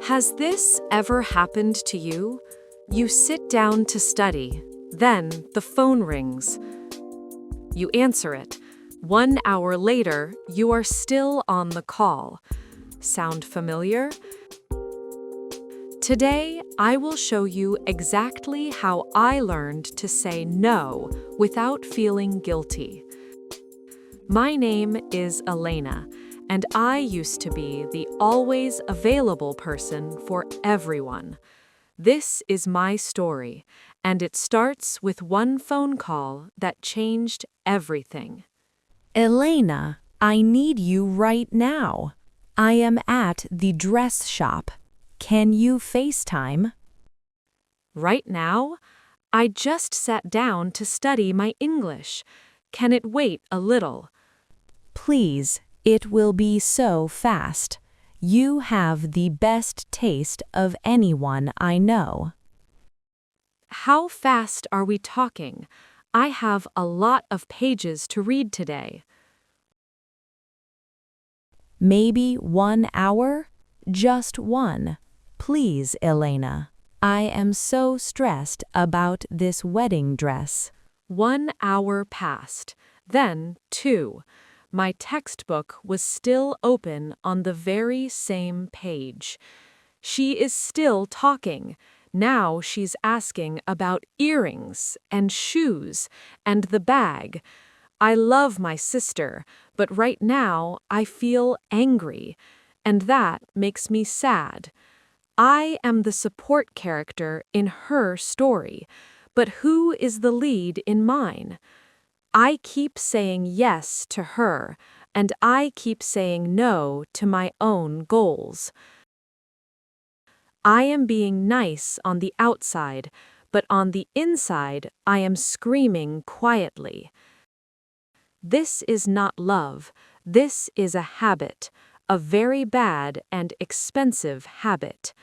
Has this ever happened to you? You sit down to study, then the phone rings. You answer it. 1 hour later, you are still on the call. Sound familiar? Today, I will show you exactly how I learned to say no without feeling guilty. My name is Elena, and I used to be the always available person for everyone. This is my story, and it starts with one phone call that changed everything. Elena, I need you right now. I am at the dress shop. Can you FaceTime? Right now, I just sat down to study my English. Can it wait a little? Please, it will be so fast. You have the best taste of anyone I know. How fast are we talking? I have a lot of pages to read today. Maybe 1 hour? Just one. Please, Elena. I am so stressed about this wedding dress. 1 hour passed, then 2. My textbook was still open on the very same page. She is still talking. Now she's asking about earrings and shoes and the bag. I love my sister, but right now I feel angry, and that makes me sad. I am the support character in her story, but who is the lead in mine? I keep saying yes to her, and I keep saying no to my own goals. I am being nice on the outside, but on the inside, I am screaming quietly. This is not love. This is a habit, a very bad and expensive habit.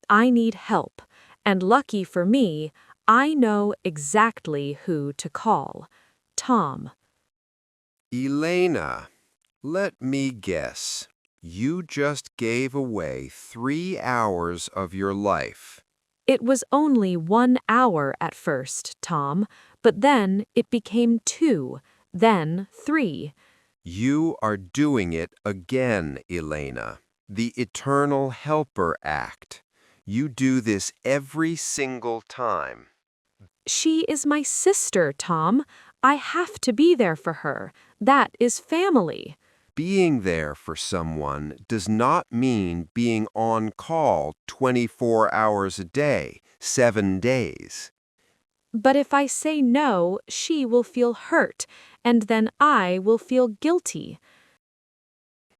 I need help, and lucky for me, I know exactly who to call. Tom. Elena, let me guess. You just gave away 3 hours of your life. It was only 1 hour at first, Tom, but then it became 2, then 3. You are doing it again, Elena. The Eternal Helper Act. You do this every single time. She is my sister, Tom. I have to be there for her. That is family. Being there for someone does not mean being on call 24 hours a day, 7 days. But if I say no, she will feel hurt, and then I will feel guilty.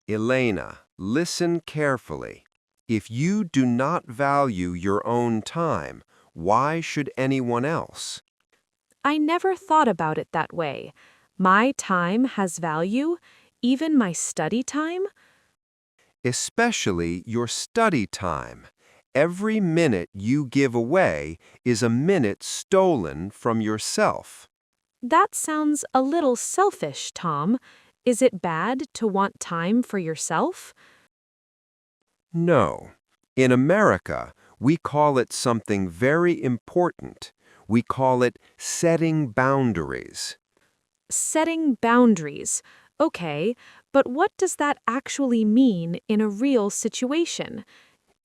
Elena, listen carefully. If you do not value your own time, why should anyone else? I never thought about it that way. My time has value, even my study time? Especially your study time. Every minute you give away is a minute stolen from yourself. That sounds a little selfish, Tom. Is it bad to want time for yourself? No. In America, we call it something very important. We call it setting boundaries. Setting boundaries. Okay, but what does that actually mean in a real situation?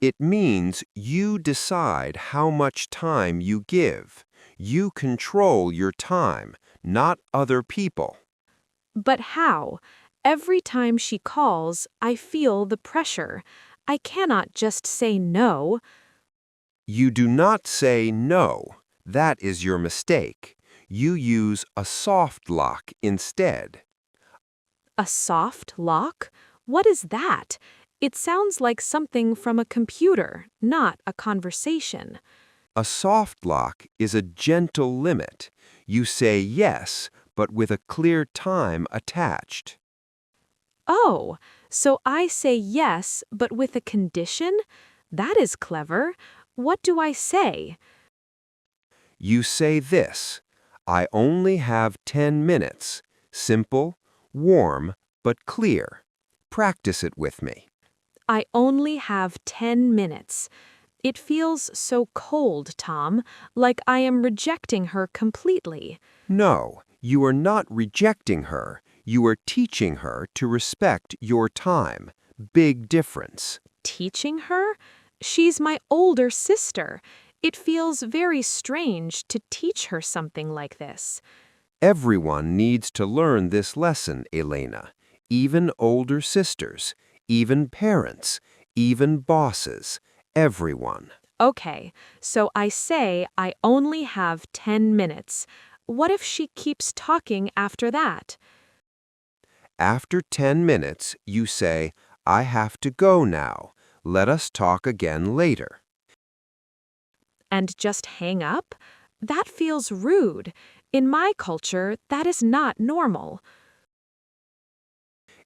It means you decide how much time you give. You control your time, not other people. But how? Every time she calls, I feel the pressure. I cannot just say no. You do not say no. That is your mistake. You use a soft lock instead. A soft lock? What is that? It sounds like something from a computer, not a conversation. A soft lock is a gentle limit. You say yes, but with a clear time attached. Oh, so I say yes, but with a condition? That is clever. What do I say? You say this: I only have 10 minutes. Simple, warm, but clear. Practice it with me. I only have 10 minutes. It feels so cold, Tom, like I am rejecting her completely. No, you are not rejecting her. You are teaching her to respect your time. Big difference. Teaching her? She's my older sister. It feels very strange to teach her something like this. Everyone needs to learn this lesson, Elena. Even older sisters, even parents, even bosses, everyone. Okay, so I say I only have 10 minutes. What if she keeps talking after that? After 10 minutes, you say, I have to go now. Let us talk again later. And just hang up? That feels rude. In my culture, that is not normal.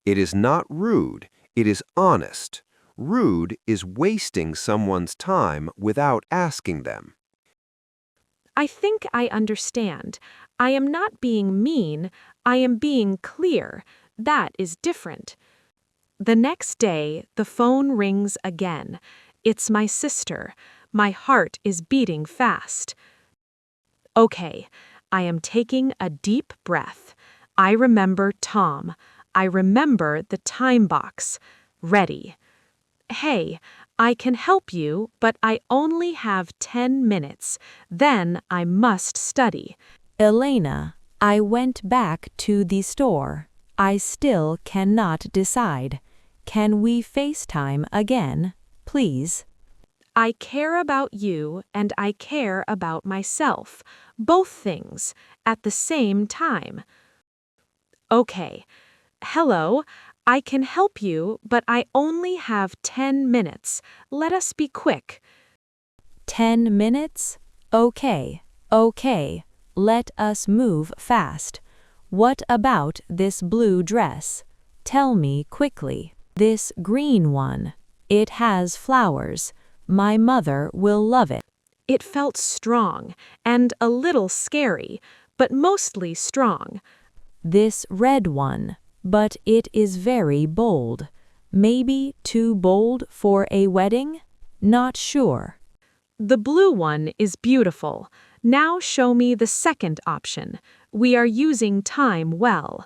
It is not rude, it is honest. Rude is wasting someone's time without asking them. I think I understand. I am not being mean, I am being clear. That is different. The next day, the phone rings again. It's my sister. My heart is beating fast. Okay, I am taking a deep breath. I remember Tom. I remember the time box. Ready. Hey, I can help you, but I only have 10 minutes. Then I must study. Elena, I went back to the store. I still cannot decide. Can we FaceTime again, please? I care about you and I care about myself. Both things at the same time. Okay. Hello, I can help you, but I only have 10 minutes. Let us be quick. 10 minutes? Okay, okay. Let us move fast. What about this blue dress? Tell me quickly. This green one. It has flowers. My mother will love it. It felt strong and a little scary, but mostly strong. This red one. But it is very bold. Maybe too bold for a wedding? Not sure. The blue one is beautiful. Now show me the second option. We are using time well.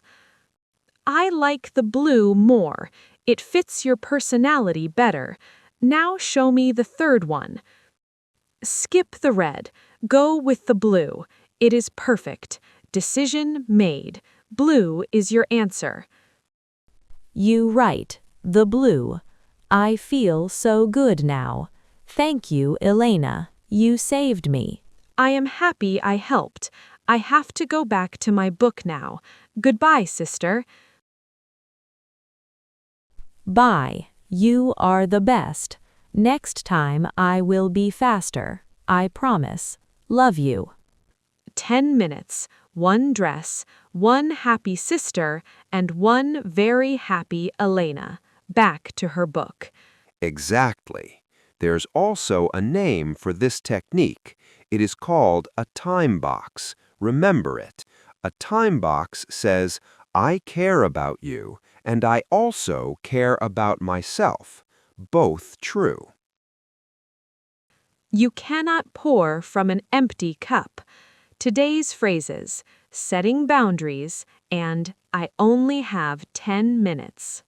I like the blue more. It fits your personality better. Now show me the third one. Skip the red. Go with the blue. It is perfect. Decision made. Blue is your answer. You right. The blue. I feel so good now. Thank you, Elena. You saved me. I am happy I helped. I have to go back to my book now. Goodbye, sister. Bye. You are the best. Next time I will be faster. I promise. Love you. 10 minutes, one dress, one happy sister, and one very happy Elena. Back to her book. Exactly. There's also a name for this technique. It is called a time box. Remember it. A time box says, I care about you, and I also care about myself. Both true. You cannot pour from an empty cup. Today's phrases, setting boundaries, and I only have 10 minutes.